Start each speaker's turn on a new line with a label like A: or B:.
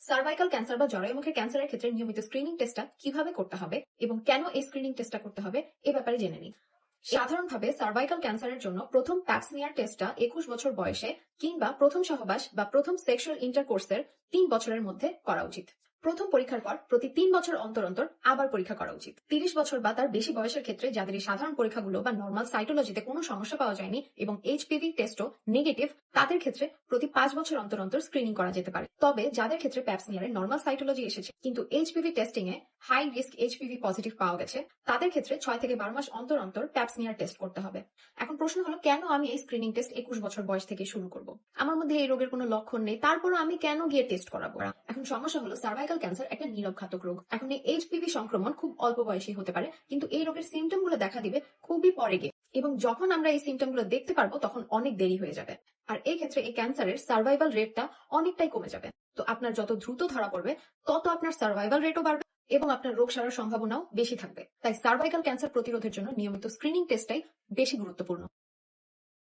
A: Cervical cancer বা জরায়ুমুখের ক্যান্সারের ক্ষেত্রে নিয়মিত স্ক্রিনিং টেস্টটা কিভাবে করতে হবে এবং কেন এই স্ক্রিনিং টেস্টটা করতে হবে এ ব্যাপারে জেনে নিই। সাধারণভাবে সার্ভাইকাল ক্যান্সারের জন্য প্রথম প্যাপস্মিয়ার টেস্টটা 21 বছর বয়সে কিংবা প্রথম সহবাস বা প্রথম সেক্সুয়াল ইন্টারকোর্সের 3 বছরের মধ্যে করা উচিত। প্রথম পরীক্ষার পর প্রতি 3 বছর অন্তর অন্তর আবার পরীক্ষা করা উচিত। 30 বছর বা তার বেশি বয়সের ক্ষেত্রে যাদের এই সাধারণ পরীক্ষাগুলো বা নর্মাল সাইটোলজিতে কোনো সমস্যা পাওয়া যায়নি এবং এইচপিভি টেস্টও নেগেটিভ, তাদের ক্ষেত্রে প্রতি 5 বছর অন্তর অন্তর স্ক্রিনিং করা যেতে পারে। তবে যাদের ক্ষেত্রে প্যাপস্মিয়ারে নর্মাল সাইটোলজি এসেছে কিন্তু এইচপিভি টেস্টিং এ হাই রিস্ক এইচপিভি পজিটিভ পাওয়া গেছে, তাদের ক্ষেত্রে 6 থেকে 12 মাস অন্তর অন্তর প্যাপস্মিয়ার টেস্ট করতে হবে। এখন প্রশ্ন হলো, কেন আমি এই স্ক্রিনিং টেস্ট 21 বছর বয়স থেকে শুরু করব? আমার মধ্যে এই রোগের কোনো লক্ষণ নেই, তারপরও আমি কেন গিয়ে টেস্ট করাবো? এখন সমস্যা হলো, সার্ভাইকাল ক্যান্সার একটা নীরব ঘাতক রোগ। এখন এই এইচপিভি সংক্রমণ খুব অল্প বয়সী হতে পারে, কিন্তু এই রোগের সিমটম গুলো দেখা দিবে খুবই পরে গিয়ে, এবং যখন আমরা এই সিমটম গুলো দেখতে পারবো তখন অনেক দেরি হয়ে যাবে। আর এই ক্ষেত্রে এই ক্যান্সারের সার্ভাইভাল রেটটা অনেকটাই কমে যাবে। তো আপনার যত দ্রুত ধরা পড়বে তত আপনার সার্ভাইভাল রেটও বাড়বে এবং আপনার রোগ সারার সম্ভাবনাও বেশি থাকবে। তাই সার্ভাইকাল ক্যান্সার প্রতিরোধের জন্য নিয়মিত স্ক্রিনিং টেস্টটাই বেশি গুরুত্বপূর্ণ।